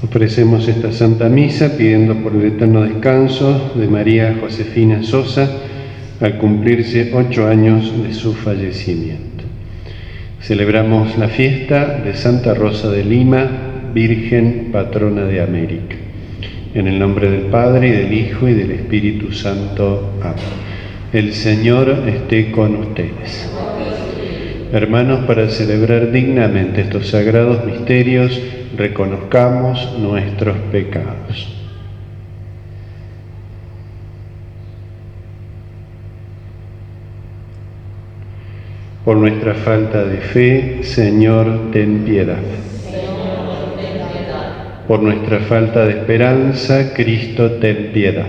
Ofrecemos esta Santa Misa pidiendo por el eterno descanso de María Josefina Sosa al cumplirse 8 años de su fallecimiento. Celebramos la fiesta de Santa Rosa de Lima, Virgen Patrona de América. En el nombre del Padre, y del Hijo, y del Espíritu Santo. Amén. El Señor esté con ustedes. Hermanos, para celebrar dignamente estos sagrados misterios, reconozcamos nuestros pecados. Por nuestra falta de fe, Señor, ten piedad. Por nuestra falta de esperanza, Cristo, ten piedad.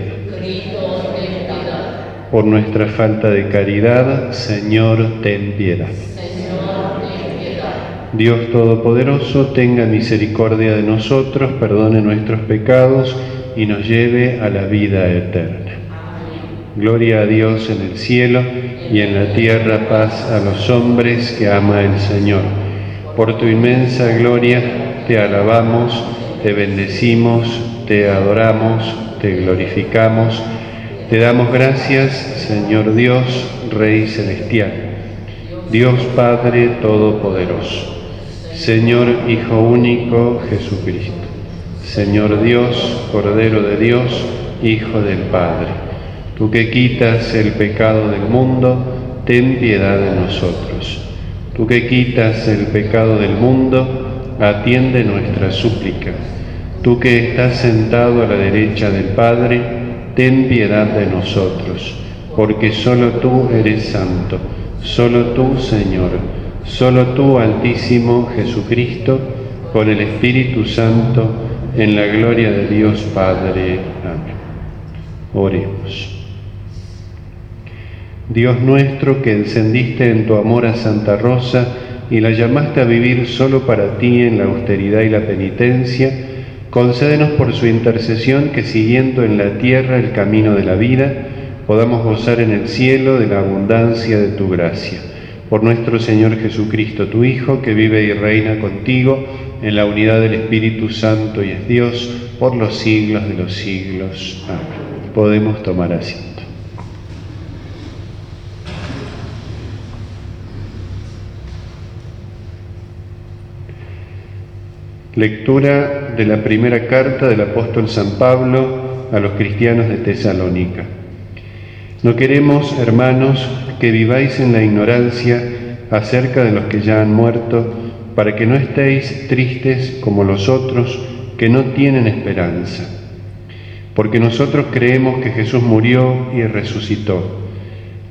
Por nuestra falta de caridad, Señor, ten piedad. Dios Todopoderoso, tenga misericordia de nosotros, perdone nuestros pecados y nos lleve a la vida eterna. Gloria a Dios en el cielo y en la tierra paz a los hombres que ama el Señor. Por tu inmensa gloria te alabamos, te bendecimos, te adoramos, te glorificamos. Te damos gracias, Señor Dios, Rey Celestial, Dios Padre Todopoderoso, Señor Hijo único Jesucristo, Señor Dios, Cordero de Dios, Hijo del Padre. Tú que quitas el pecado del mundo, ten piedad de nosotros. Tú que quitas el pecado del mundo, atiende nuestra súplica. Tú que estás sentado a la derecha del Padre, ten piedad de nosotros, porque solo tú eres santo, solo tú, Señor, solo tú, Altísimo Jesucristo, con el Espíritu Santo, en la gloria de Dios Padre. Amén. Oremos. Dios nuestro, que encendiste en tu amor a Santa Rosa y la llamaste a vivir solo para ti en la austeridad y la penitencia, concédenos por su intercesión que, siguiendo en la tierra el camino de la vida, podamos gozar en el cielo de la abundancia de tu gracia. Por nuestro Señor Jesucristo, tu Hijo, que vive y reina contigo en la unidad del Espíritu Santo y es Dios por los siglos de los siglos. Amén. Podemos tomar asiento. Lectura de la primera carta del apóstol San Pablo a los cristianos de Tesalónica. No queremos, hermanos, que viváis en la ignorancia acerca de los que ya han muerto, para que no estéis tristes como los otros que no tienen esperanza. Porque nosotros creemos que Jesús murió y resucitó.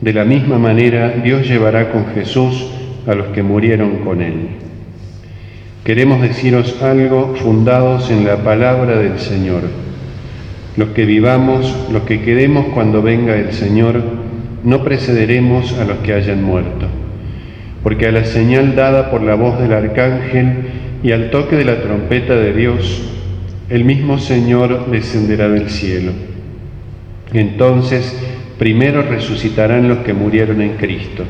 De la misma manera, Dios llevará con Jesús a los que murieron con él. Queremos deciros algo fundados en la palabra del Señor. Los que vivamos, los que quedemos cuando venga el Señor, no precederemos a los que hayan muerto. Porque a la señal dada por la voz del arcángel y al toque de la trompeta de Dios, el mismo Señor descenderá del cielo. Entonces, primero resucitarán los que murieron en Cristo.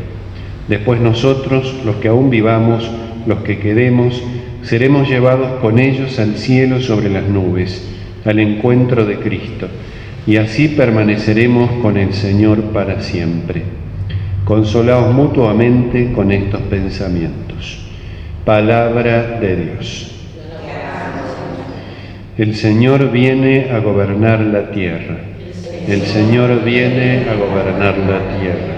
Después nosotros, los que aún vivamos, los que quedemos, seremos llevados con ellos al cielo sobre las nubes, al encuentro de Cristo, y así permaneceremos con el Señor para siempre. Consolaos mutuamente con estos pensamientos. Palabra de Dios. El Señor viene a gobernar la tierra. El Señor viene a gobernar la tierra.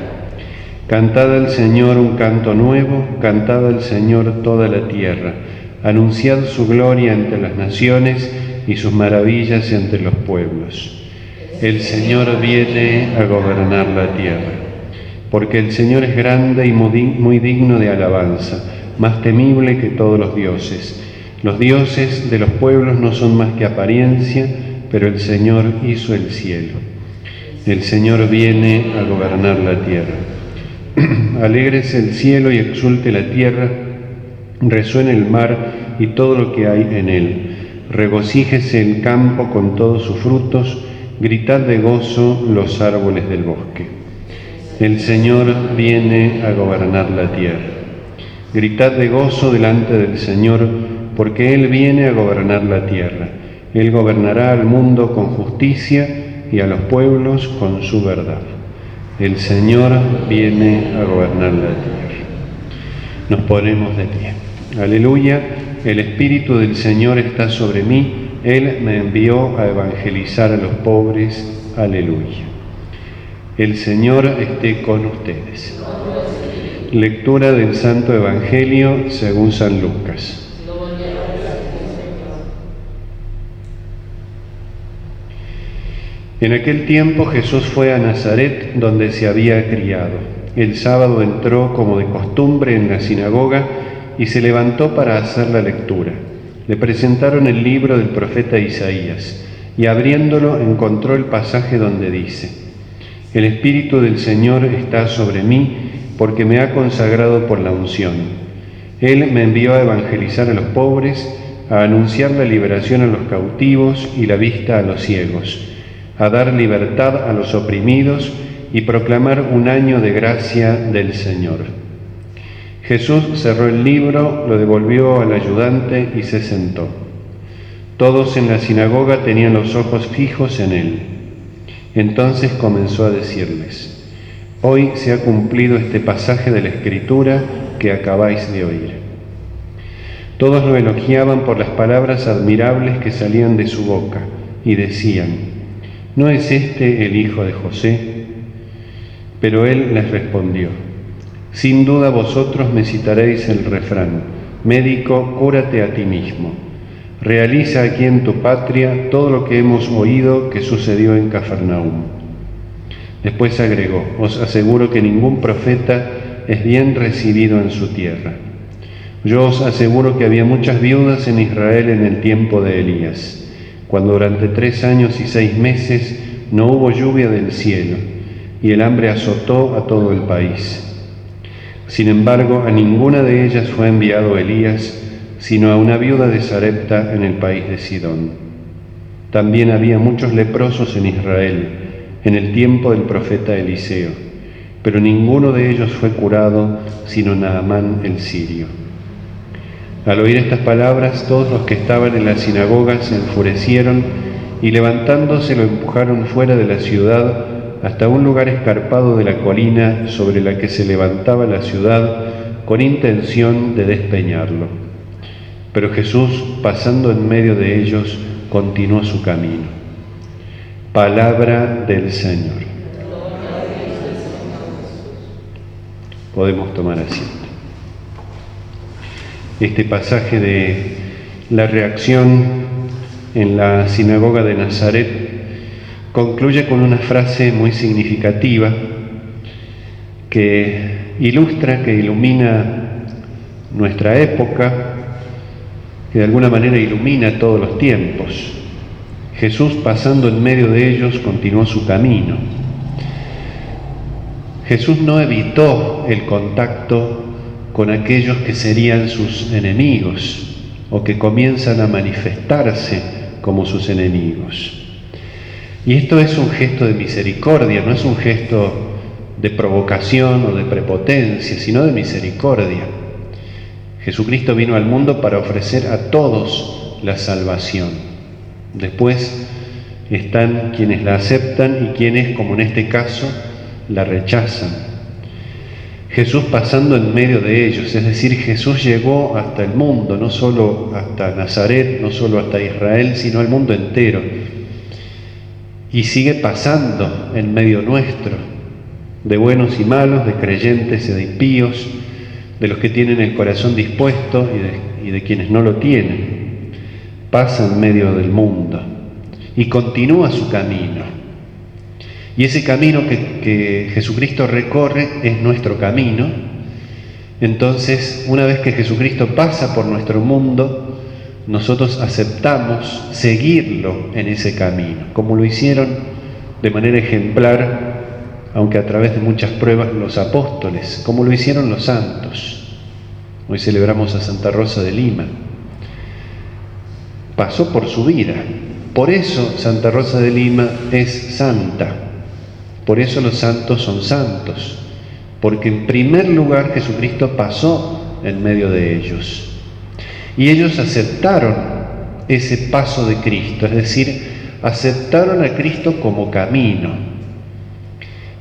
Cantad al Señor un canto nuevo, cantad al Señor toda la tierra. Anunciad su gloria entre las naciones y sus maravillas entre los pueblos. El Señor viene a gobernar la tierra. Porque el Señor es grande y muy digno de alabanza, más temible que todos los dioses. Los dioses de los pueblos no son más que apariencia, pero el Señor hizo el cielo. El Señor viene a gobernar la tierra. Alégrese el cielo y exulte la tierra, resuene el mar y todo lo que hay en él. Regocíjese el campo con todos sus frutos, gritad de gozo los árboles del bosque. El Señor viene a gobernar la tierra. Gritad de gozo delante del Señor, porque Él viene a gobernar la tierra. Él gobernará al mundo con justicia y a los pueblos con su verdad. El Señor viene a gobernar la tierra. Nos ponemos de pie. Aleluya, el Espíritu del Señor está sobre mí. Él me envió a evangelizar a los pobres. Aleluya. El Señor esté con ustedes. Lectura del Santo Evangelio según San Lucas. En aquel tiempo Jesús fue a Nazaret, donde se había criado. El sábado entró como de costumbre en la sinagoga y se levantó para hacer la lectura. Le presentaron el libro del profeta Isaías y abriéndolo encontró el pasaje donde dice: El Espíritu del Señor está sobre mí porque me ha consagrado por la unción. Él me envió a evangelizar a los pobres, a anunciar la liberación a los cautivos y la vista a los ciegos, a dar libertad a los oprimidos y proclamar un año de gracia del Señor. Jesús cerró el libro, lo devolvió al ayudante y se sentó. Todos en la sinagoga tenían los ojos fijos en él. Entonces comenzó a decirles: Hoy se ha cumplido este pasaje de la Escritura que acabáis de oír. Todos lo elogiaban por las palabras admirables que salían de su boca y decían: ¿No es este el hijo de José? Pero él les respondió: Sin duda vosotros me citaréis el refrán: Médico, cúrate a ti mismo. Realiza aquí en tu patria todo lo que hemos oído que sucedió en Cafarnaúm. Después agregó: Os aseguro que ningún profeta es bien recibido en su tierra. Yo os aseguro que había muchas viudas en Israel en el tiempo de Elías, cuando durante 3 años y 6 meses no hubo lluvia del cielo, y el hambre azotó a todo el país. Sin embargo, a ninguna de ellas fue enviado Elías, sino a una viuda de Sarepta en el país de Sidón. También había muchos leprosos en Israel, en el tiempo del profeta Eliseo, pero ninguno de ellos fue curado, sino Naamán el sirio. Al oír estas palabras, todos los que estaban en la sinagoga se enfurecieron y levantándose lo empujaron fuera de la ciudad hasta un lugar escarpado de la colina sobre la que se levantaba la ciudad con intención de despeñarlo. Pero Jesús, pasando en medio de ellos, continuó su camino. Palabra del Señor. Podemos tomar asiento. Este pasaje de la reacción en la sinagoga de Nazaret concluye con una frase muy significativa que ilustra, que ilumina nuestra época, que de alguna manera ilumina todos los tiempos. Jesús, pasando en medio de ellos, continuó su camino. Jesús no evitó el contacto con aquellos que serían sus enemigos o que comienzan a manifestarse como sus enemigos. Y esto es un gesto de misericordia, no es un gesto de provocación o de prepotencia, sino de misericordia. Jesucristo vino al mundo para ofrecer a todos la salvación. Después están quienes la aceptan y quienes, como en este caso, la rechazan. Jesús pasando en medio de ellos, es decir, Jesús llegó hasta el mundo, no solo hasta Nazaret, no solo hasta Israel, sino al mundo entero. Y sigue pasando en medio nuestro, de buenos y malos, de creyentes y de impíos, de los que tienen el corazón dispuesto y de quienes no lo tienen. Pasa en medio del mundo y continúa su camino. Y ese camino que Jesucristo recorre es nuestro camino. Entonces, una vez que Jesucristo pasa por nuestro mundo, nosotros aceptamos seguirlo en ese camino, como lo hicieron de manera ejemplar, aunque a través de muchas pruebas, los apóstoles, como lo hicieron los santos. Hoy celebramos a Santa Rosa de Lima. Pasó por su vida. Por eso Santa Rosa de Lima es santa. Por eso los santos son santos, porque en primer lugar Jesucristo pasó en medio de ellos. Y ellos aceptaron ese paso de Cristo, es decir, aceptaron a Cristo como camino.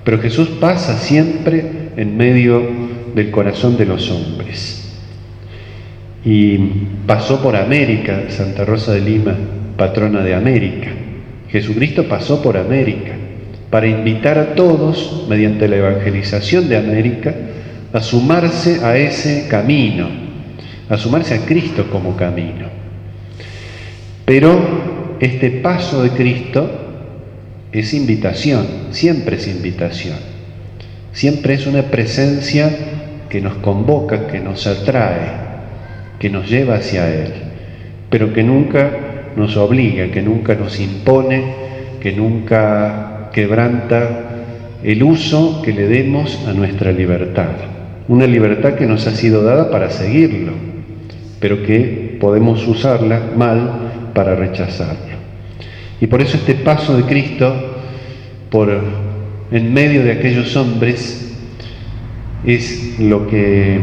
Pero Jesús pasa siempre en medio del corazón de los hombres. Y pasó por América, Santa Rosa de Lima, patrona de América. Jesucristo pasó por América para invitar a todos, mediante la evangelización de América, a sumarse a ese camino, a sumarse a Cristo como camino. Pero este paso de Cristo es invitación, siempre es invitación. Siempre es una presencia que nos convoca, que nos atrae, que nos lleva hacia Él, pero que nunca nos obliga, que nunca nos impone, que nunca quebranta el uso que le demos a nuestra libertad. Una libertad que nos ha sido dada para seguirlo, pero que podemos usarla mal para rechazarlo. Y por eso este paso de Cristo en medio de aquellos hombres es lo que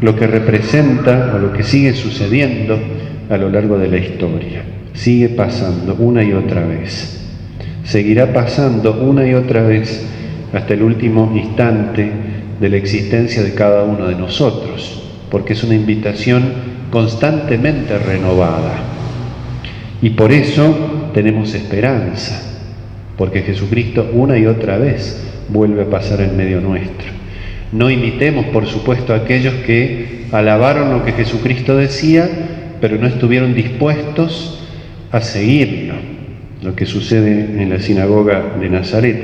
representa o lo que sigue sucediendo a lo largo de la historia. Sigue pasando una y otra vez. Seguirá pasando una y otra vez hasta el último instante de la existencia de cada uno de nosotros, porque es una invitación constantemente renovada. Y por eso tenemos esperanza, porque Jesucristo una y otra vez vuelve a pasar en medio nuestro. No imitemos, por supuesto, a aquellos que alabaron lo que Jesucristo decía, pero no estuvieron dispuestos a seguirlo. Lo que sucede en la sinagoga de Nazaret,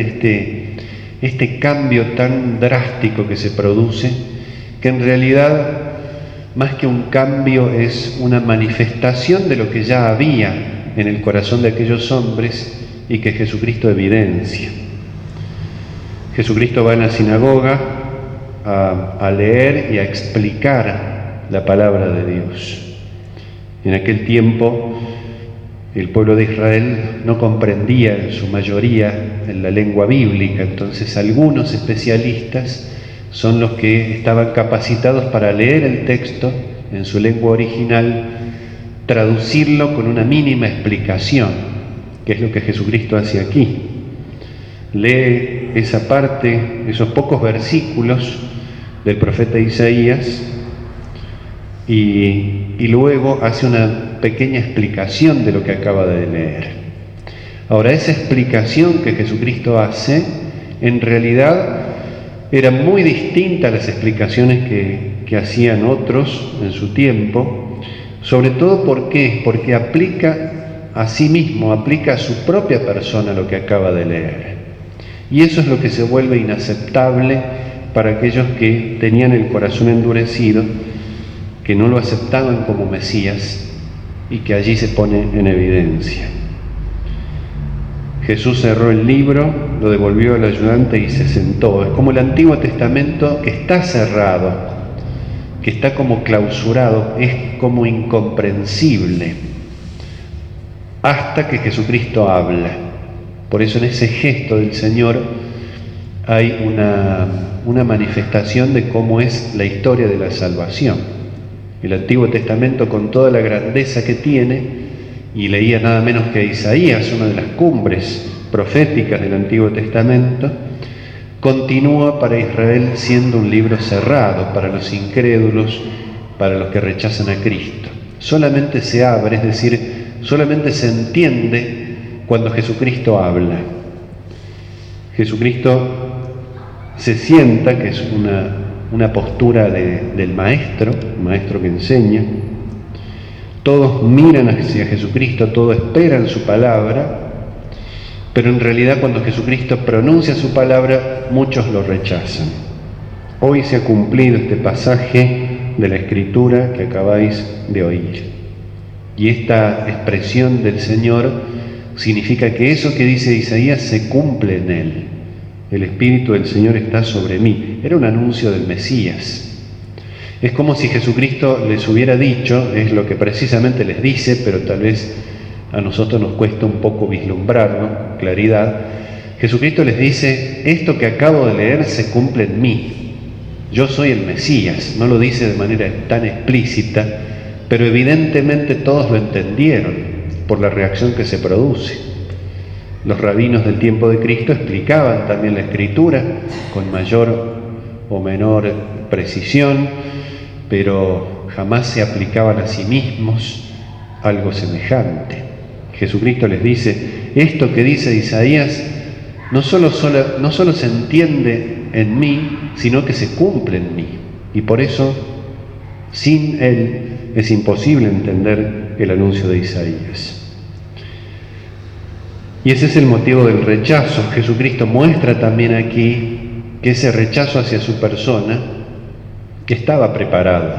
este cambio tan drástico que se produce, que en realidad, más que un cambio, es una manifestación de lo que ya había en el corazón de aquellos hombres y que Jesucristo evidencia. Jesucristo va a la sinagoga a leer y a explicar la palabra de Dios. En aquel tiempo el pueblo de Israel no comprendía en su mayoría en la lengua bíblica, entonces algunos especialistas son los que estaban capacitados para leer el texto en su lengua original, traducirlo con una mínima explicación, que es lo que Jesucristo hace aquí. Lee esa parte, esos pocos versículos del profeta Isaías y luego hace una pequeña explicación de lo que acaba de leer. Ahora, esa explicación que Jesucristo hace, en realidad era muy distinta a las explicaciones que hacían otros en su tiempo, sobre todo porque aplica a sí mismo, aplica a su propia persona lo que acaba de leer. Y eso es lo que se vuelve inaceptable para aquellos que tenían el corazón endurecido, que no lo aceptaban como Mesías y que allí se pone en evidencia. Jesús cerró el libro, lo devolvió al ayudante y se sentó. Es como el Antiguo Testamento que está cerrado, que está como clausurado, es como incomprensible, hasta que Jesucristo habla. Por eso en ese gesto del Señor hay una manifestación de cómo es la historia de la salvación. El Antiguo Testamento, con toda la grandeza que tiene, y leía nada menos que Isaías, una de las cumbres proféticas del Antiguo Testamento, continúa para Israel siendo un libro cerrado para los incrédulos, para los que rechazan a Cristo. Solamente se abre, es decir, solamente se entiende cuando Jesucristo habla. Jesucristo se sienta, que es una postura del maestro, un maestro que enseña. Todos miran hacia Jesucristo, todos esperan su palabra, pero en realidad cuando Jesucristo pronuncia su palabra, muchos lo rechazan. Hoy se ha cumplido este pasaje de la Escritura que acabáis de oír. Y esta expresión del Señor significa que eso que dice Isaías se cumple en él. El Espíritu del Señor está sobre mí. Era un anuncio del Mesías. Es como si Jesucristo les hubiera dicho, es lo que precisamente les dice, pero tal vez a nosotros nos cuesta un poco vislumbrarlo con claridad. Jesucristo les dice, esto que acabo de leer se cumple en mí. Yo soy el Mesías. No lo dice de manera tan explícita, pero evidentemente todos lo entendieron por la reacción que se produce. Los rabinos del tiempo de Cristo explicaban también la Escritura con mayor o menor precisión, pero jamás se aplicaban a sí mismos algo semejante. Jesucristo les dice, esto que dice Isaías no solo se entiende en mí, sino que se cumple en mí. Y por eso, sin Él, es imposible entender el anuncio de Isaías. Y ese es el motivo del rechazo. Jesucristo muestra también aquí que ese rechazo hacia su persona estaba preparado.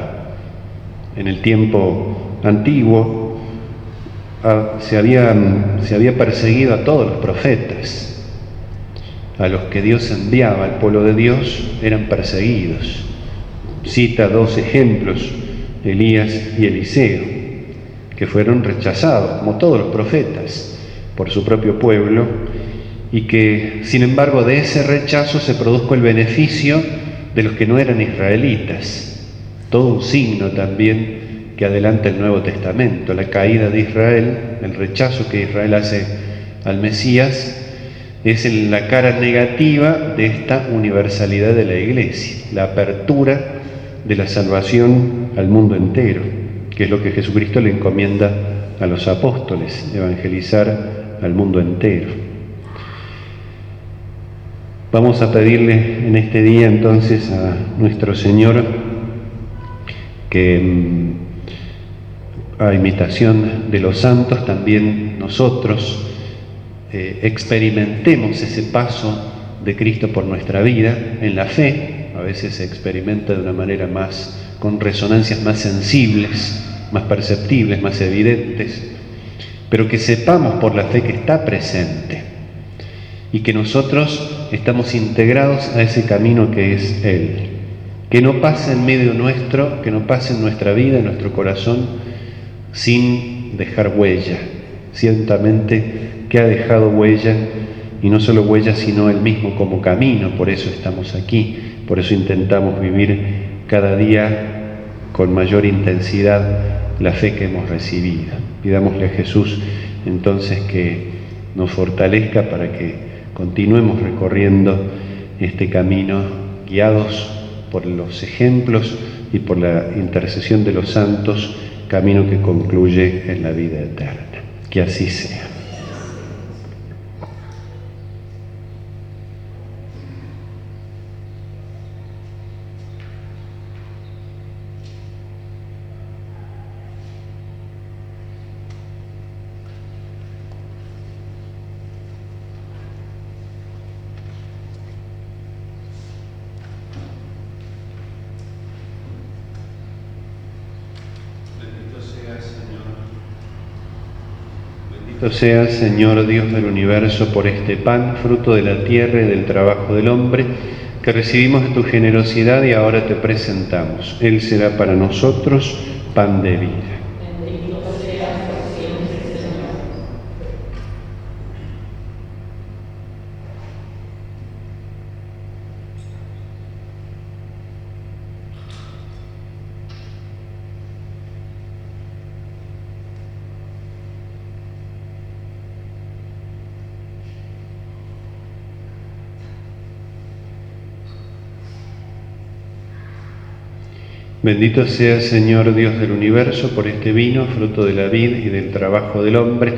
En el tiempo antiguo se había perseguido a todos los profetas. A los que Dios enviaba al pueblo de Dios eran perseguidos. Cita dos ejemplos, Elías y Eliseo, que fueron rechazados, como todos los profetas, por su propio pueblo, y que, sin embargo, de ese rechazo se produjo el beneficio de los que no eran israelitas. Todo un signo también que adelanta el Nuevo Testamento, la caída de Israel, el rechazo que Israel hace al Mesías, es en la cara negativa de esta universalidad de la Iglesia, la apertura de la salvación al mundo entero, que es lo que Jesucristo le encomienda a los apóstoles, evangelizar al mundo entero. Vamos a pedirle en este día entonces a nuestro Señor que, a imitación de los santos, también nosotros experimentemos ese paso de Cristo por nuestra vida en la fe. A veces se experimenta de una manera con resonancias más sensibles, más perceptibles, más evidentes, pero que sepamos por la fe que está presente y que nosotros estamos integrados a ese camino que es Él. Que no pase en medio nuestro, que no pase en nuestra vida, en nuestro corazón, sin dejar huella. Ciertamente que ha dejado huella, y no solo huella, sino Él mismo como camino. Por eso estamos aquí, por eso intentamos vivir cada día con mayor intensidad la fe que hemos recibido. Pidámosle a Jesús entonces que nos fortalezca para que continuemos recorriendo este camino, guiados por los ejemplos y por la intercesión de los santos, camino que concluye en la vida eterna. Que así sea. Bendito seas, Señor Dios del universo, por este pan, fruto de la tierra y del trabajo del hombre, que recibimos de tu generosidad y ahora te presentamos. Él será para nosotros pan de vida. Bendito seas por siempre, Señor. Bendito seas, Señor Dios del universo, por este vino, fruto de la vid y del trabajo del hombre,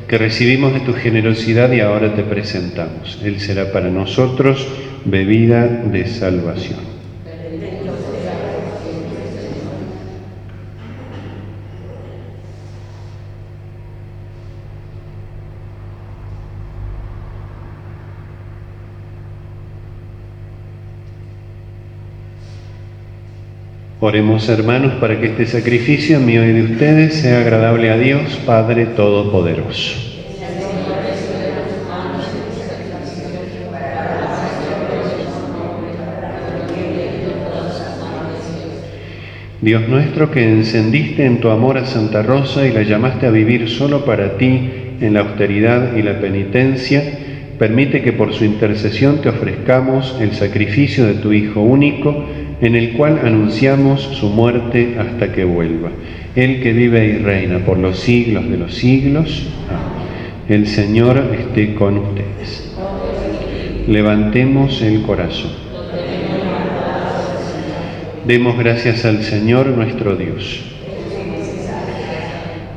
que recibimos de tu generosidad y ahora te presentamos. Él será para nosotros bebida de salvación. Bendito seas por siempre, Señor. Oremos, hermanos, para que este sacrificio mío y de ustedes sea agradable a Dios, Padre Todopoderoso. Dios nuestro, que encendiste en tu amor a Santa Rosa y la llamaste a vivir solo para ti en la austeridad y la penitencia, permite que por su intercesión te ofrezcamos el sacrificio de tu Hijo único, en el cual anunciamos su muerte hasta que vuelva. Él que vive y reina por los siglos de los siglos. Amén. El Señor esté con ustedes. Levantemos el corazón. Demos gracias al Señor nuestro Dios.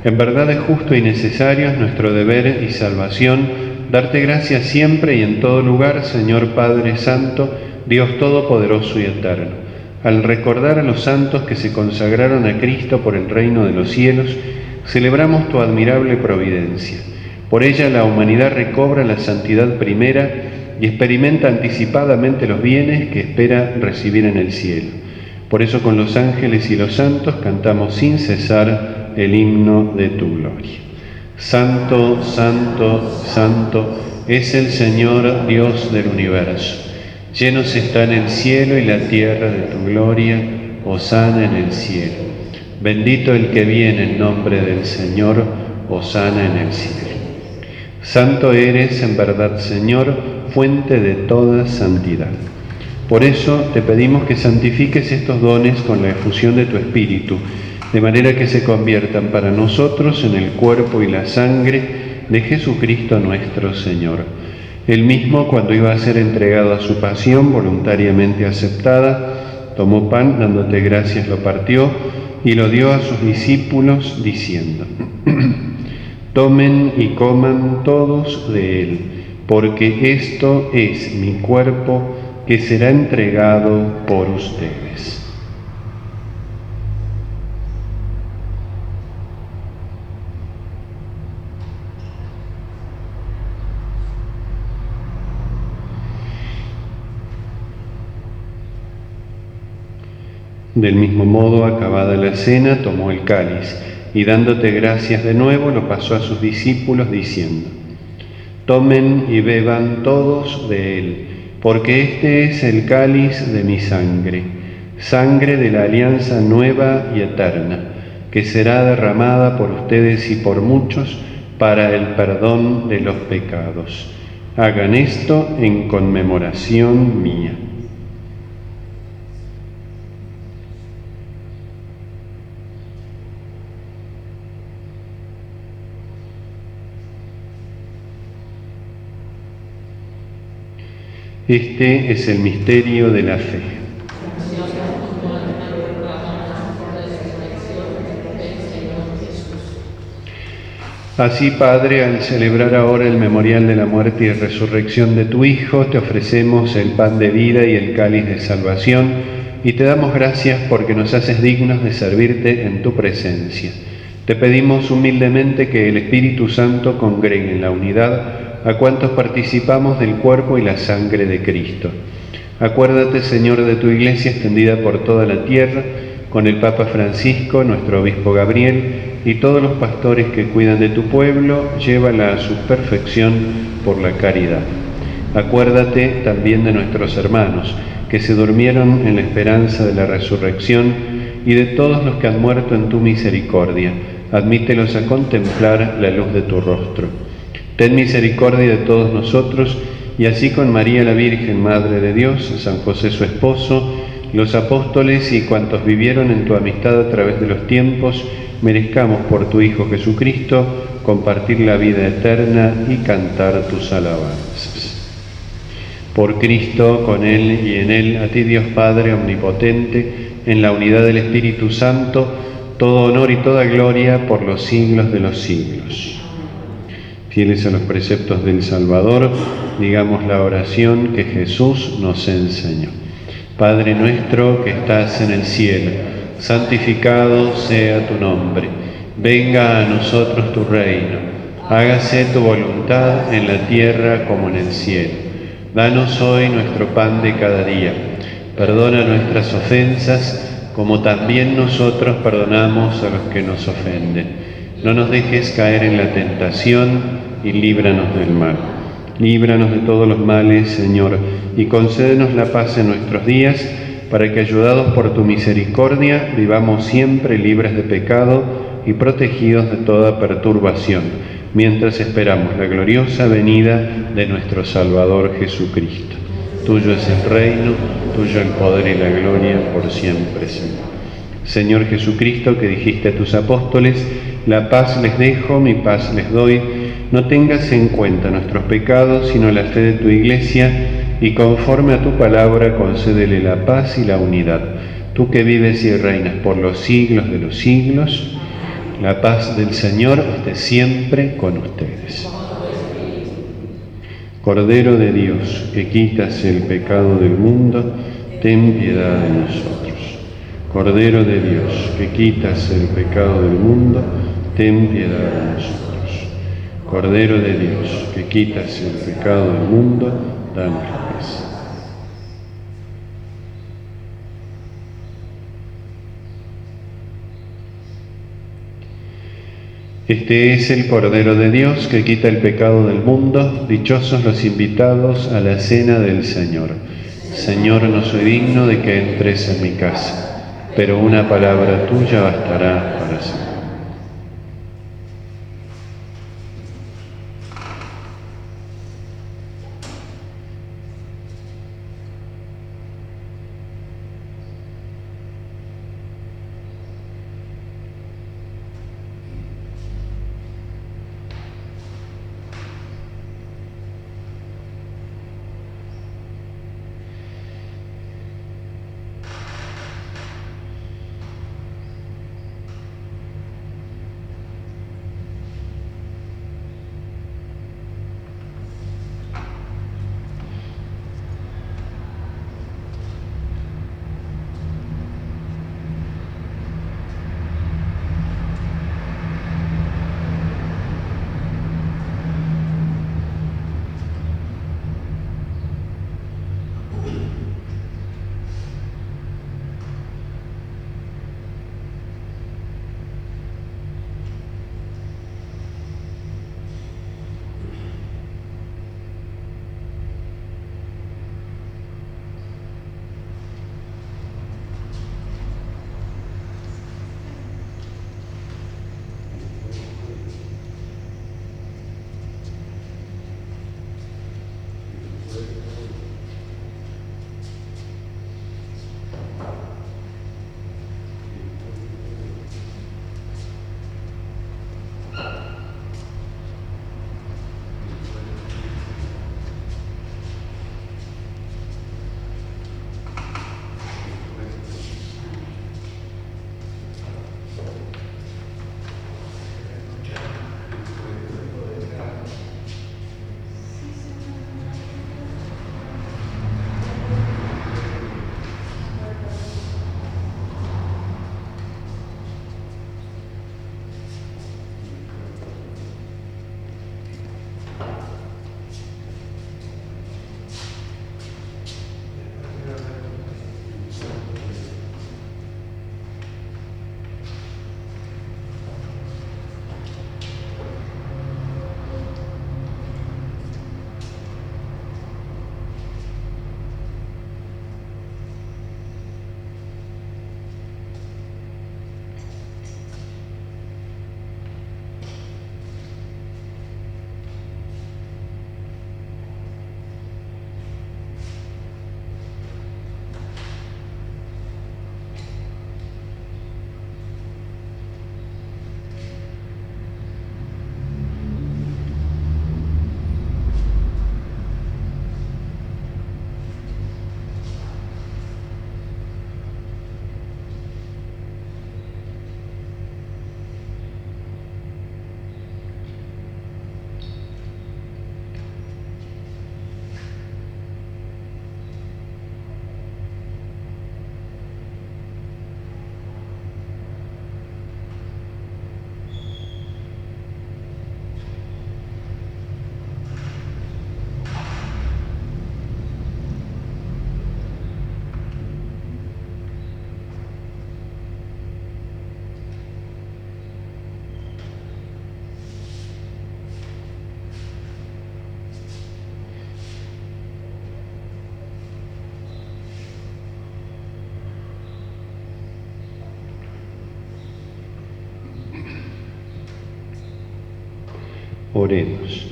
En verdad es justo y necesario, es nuestro deber y salvación, darte gracias siempre y en todo lugar, Señor Padre Santo, Dios Todopoderoso y Eterno. Al recordar a los santos que se consagraron a Cristo por el reino de los cielos, celebramos tu admirable providencia. Por ella la humanidad recobra la santidad primera y experimenta anticipadamente los bienes que espera recibir en el cielo. Por eso con los ángeles y los santos cantamos sin cesar el himno de tu gloria. Santo, santo, santo es el Señor Dios del universo. Llenos están el cielo y la tierra de tu gloria. Hosana en el cielo. Bendito el que viene en nombre del Señor. Hosana en el cielo. Santo eres en verdad, Señor, fuente de toda santidad. Por eso te pedimos que santifiques estos dones con la efusión de tu Espíritu, de manera que se conviertan para nosotros en el cuerpo y la sangre de Jesucristo nuestro Señor. Él mismo, cuando iba a ser entregado a su pasión voluntariamente aceptada, tomó pan, dándote gracias, lo partió y lo dio a sus discípulos, diciendo: Tomen y coman todos de él, porque esto es mi cuerpo que será entregado por ustedes. Del mismo modo, acabada la cena, tomó el cáliz y dándote gracias de nuevo, lo pasó a sus discípulos diciendo: Tomen y beban todos de él, porque este es el cáliz de mi sangre, sangre de la alianza nueva y eterna, que será derramada por ustedes y por muchos para el perdón de los pecados. Hagan esto en conmemoración mía. Este es el misterio de la fe. Así, Padre, al celebrar ahora el memorial de la muerte y resurrección de tu Hijo, te ofrecemos el pan de vida y el cáliz de salvación, y te damos gracias porque nos haces dignos de servirte en tu presencia. Te pedimos humildemente que el Espíritu Santo congregue en la unidad a cuantos participamos del cuerpo y la sangre de Cristo. Acuérdate, Señor, de tu Iglesia extendida por toda la tierra, con el Papa Francisco, nuestro Obispo Gabriel, y todos los pastores que cuidan de tu pueblo, llévala a su perfección por la caridad. Acuérdate también de nuestros hermanos, que se durmieron en la esperanza de la resurrección, y de todos los que han muerto en tu misericordia. Admítelos a contemplar la luz de tu rostro. Ten misericordia de todos nosotros, y así con María la Virgen, Madre de Dios, San José su esposo, los apóstoles y cuantos vivieron en tu amistad a través de los tiempos, merezcamos por tu Hijo Jesucristo compartir la vida eterna y cantar tus alabanzas. Por Cristo, con Él y en Él, a ti Dios Padre Omnipotente, en la unidad del Espíritu Santo, todo honor y toda gloria por los siglos de los siglos. Fieles a los preceptos del Salvador, digamos la oración que Jesús nos enseñó. Padre nuestro que estás en el cielo, santificado sea tu nombre. Venga a nosotros tu reino. Hágase tu voluntad en la tierra como en el cielo. Danos hoy nuestro pan de cada día. Perdona nuestras ofensas, como también nosotros perdonamos a los que nos ofenden. No nos dejes caer en la tentación y líbranos del mal. Líbranos de todos los males, Señor, y concédenos la paz en nuestros días, para que, ayudados por tu misericordia, vivamos siempre libres de pecado y protegidos de toda perturbación, mientras esperamos la gloriosa venida de nuestro Salvador Jesucristo. Tuyo es el reino, tuyo el poder y la gloria por siempre, Señor. Señor Jesucristo, que dijiste a tus apóstoles, la paz les dejo, mi paz les doy, no tengas en cuenta nuestros pecados, sino la fe de tu Iglesia, y conforme a tu palabra concédele la paz y la unidad. Tú que vives y reinas por los siglos de los siglos, la paz del Señor esté siempre con ustedes. Cordero de Dios, que quitas el pecado del mundo, ten piedad de nosotros. Cordero de Dios, que quitas el pecado del mundo, ten piedad de nosotros. Cordero de Dios, que quitas el pecado del mundo, danos la paz. Este es el Cordero de Dios que quita el pecado del mundo. Dichosos los invitados a la cena del Señor. Señor, no soy digno de que entres en mi casa, pero una palabra tuya bastará para siempre. Oremos.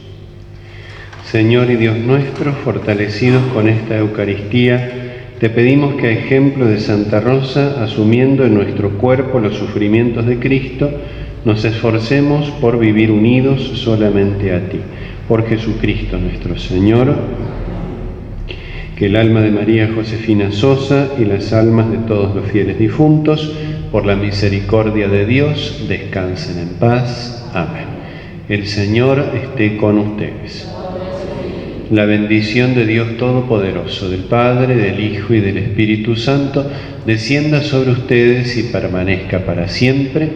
Señor y Dios nuestro, fortalecidos con esta Eucaristía, te pedimos que a ejemplo de Santa Rosa, asumiendo en nuestro cuerpo los sufrimientos de Cristo, nos esforcemos por vivir unidos solamente a ti. Por Jesucristo nuestro Señor. Que el alma de María Josefina Sosa y las almas de todos los fieles difuntos, por la misericordia de Dios, descansen en paz. Amén. El Señor esté con ustedes. La bendición de Dios Todopoderoso, del Padre, del Hijo y del Espíritu Santo, descienda sobre ustedes y permanezca para siempre.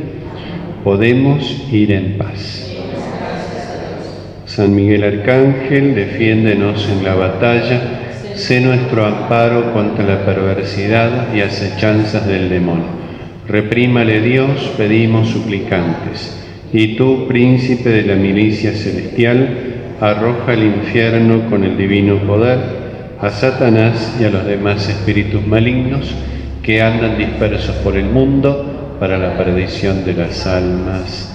Podemos ir en paz. San Miguel Arcángel, defiéndenos en la batalla, sé nuestro amparo contra la perversidad y acechanzas del demonio. Reprímale Dios, pedimos suplicantes. Y tú, príncipe de la milicia celestial, arroja al infierno con el divino poder a Satanás y a los demás espíritus malignos que andan dispersos por el mundo para la perdición de las almas.